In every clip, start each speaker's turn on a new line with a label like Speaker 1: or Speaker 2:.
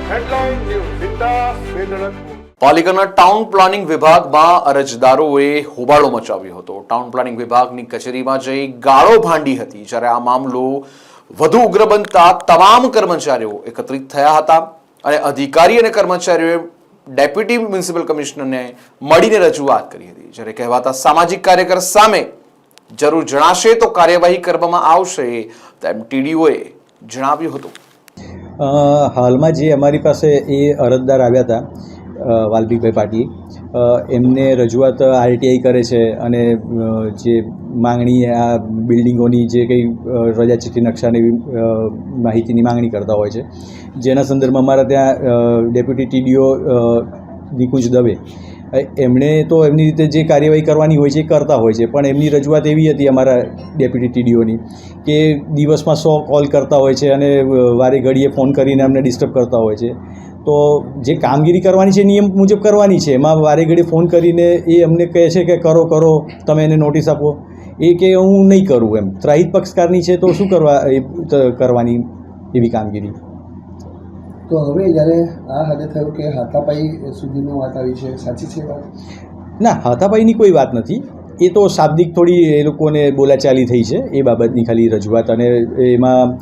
Speaker 1: Headline news સીધા બેધડક
Speaker 2: પાલિકાના town planning વિભાગમાં અરજદારોએ હોબાળો મચાવ્યો હતો। ટાઉન પ્લાનિંગ વિભાગની કચેરીમાં જઈ ગાળો ભાંડી હતી, જ્યારે આ મામલો વધુ ઉગ્ર બનતા તમામ કર્મચારીઓ એકત્રિત થયા હતા અને અધિકારી અને કર્મચારીઓએ ડેપ્યુટી મ્યુનિસિપલ કમિશનરને મળીને રજૂઆત કરી હતી। જ્યારે કહેવાતા સામાજિક કાર્યકર સામે જરૂર જણાશે તો કાર્યવાહી કરવામાં આવશે તેમ ટીડીઓએ જણાવ્યું હતું।
Speaker 3: હાલમાં જે અમારી પાસે એ અરજદાર આવ્યા હતા વાલ્મીકભાઈ પાટીલ, એમને રજૂઆત આરટીઆઈ કરે છે અને જે માંગણી આ બિલ્ડિંગોની જે કંઈ રજા ચિઠ્ઠી નકશાની માહિતીની માંગણી કરતા હોય છે, જેના સંદર્ભમાં અમારા ત્યાં ડેપ્યુટી ટીડીઓ નિકુંજ દવે એમણે તો એમની રીતે જે કાર્યવાહી કરવાની હોય છે એ કરતા હોય છે, પણ એમની રજૂઆત એવી હતી અમારા ડેપ્યુટી ટીડીઓની કે દિવસમાં 100 કોલ કરતા હોય છે અને વારે ઘડીએ ફોન કરીને અમને ડિસ્ટર્બ કરતા હોય છે। તો જે કામગીરી કરવાની છે નિયમ મુજબ કરવાની છે, એમાં વારે ઘડીએ ફોન કરીને એ અમને કહે છે કે કરો કરો, તમે એને નોટિસ આપો, એ કે હું નહીં કરું એમ ત્રાહિત પક્ષકારની છે તો શું કરવાની એવી કામગીરી।
Speaker 4: તો હવે જ્યારે આ હદે થયું કે હાથાપાઈ સુધીની વાત આવી છે, સાચી છે વાત?
Speaker 3: ના, હાથાપાઈની કોઈ વાત નથી, એ તો શાબ્દિક થોડી એ લોકોને બોલાચાલી થઈ છે એ બાબતની ખાલી રજૂઆત, અને એમાં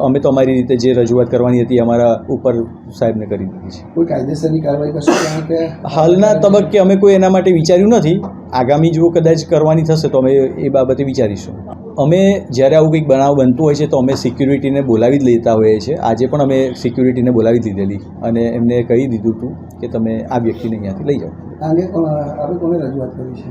Speaker 3: અમે તો અમારી રીતે જે રજૂઆત કરવાની હતી અમારા ઉપર સાહેબને કરી દીધી છે।
Speaker 4: કોઈ કાયદેસરની કાર્યવાહી કરશો? કારણ કે
Speaker 3: હાલના તબક્કે અમે કોઈ એના માટે વિચાર્યું નથી, આગામી જો કદાચ કરવાની થશે તો અમે એ બાબતે વિચારીશું। અમે જ્યારે આવું કંઈક બનાવ બનતું હોય છે તો અમે સિક્યુરિટીને બોલાવી જ લેતા હોઈએ છીએ। આજે પણ અમે સિક્યુરિટીને બોલાવી દીધેલી અને એમને કહી દીધું હતું કે તમે આ વ્યક્તિને અહીંયાથી લઈ જાઓ।
Speaker 4: આ અંગે આપણે કોને રજૂઆત કરી છે?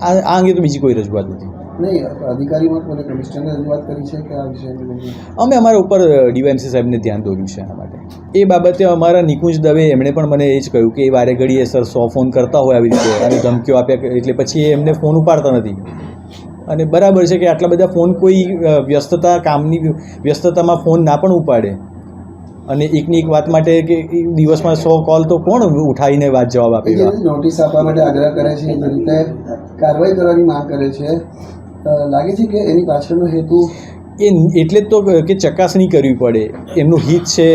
Speaker 3: આ અંગે તો બીજી કોઈ રજૂઆત નથી।
Speaker 4: નહીં, અધિકારીમાં કોને, કમિશનરને રજૂઆત કરી છે કે આ વિષયને
Speaker 3: અમે અમારા ઉપર ડીવાયએમસી સાહેબને ધ્યાન દોર્યું છે આના માટે। એ બાબતે અમારા નિકુંજ દવે એમણે પણ મને એ જ કહ્યું કે એ વારે ઘડીએ સર 100 ફોન કરતા હોય આવી રીતે અને ધમકીઓ આપ્યા, એટલે પછી એમને ફોન ઉપાડતા નથી। અને બરાબર છે કે આટલા બધા ફોન કોઈ કામની વ્યસ્તતામાં ફોન ના પણ ઉપાડે, અને એકની એક વાત માટે કે દિવસમાં 100 કોલ તો કોણ ઉઠાવીને વાત જવાબ આપે?
Speaker 4: નોટિસ આપવા માટે આગ્રહ કરે છે, જે રીતે કાર્યવાહી કરવાની માંગ કરે છે, લાગે છે કે એની પાછળનો હેતુ
Speaker 3: એટલે જ તો કે ચકાસણી કરવી પડે, એમનું હિત છે।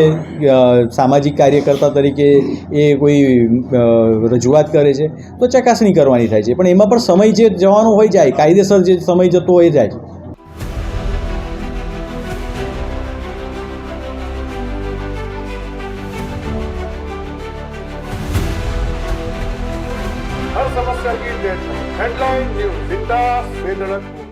Speaker 3: સામાજિક કાર્યકર્તા તરીકે એ કોઈ રજૂઆત કરે છે તો ચકાસણી કરવાની થાય છે, પણ એમાં પણ સમય જે જવાનો હોય જાય, કાયદેસર જે સમય જતો હોય જાય છે।
Speaker 1: हर समस्या की डेडलाइन हेडलाइन न्यूज जिंदा बेधड़क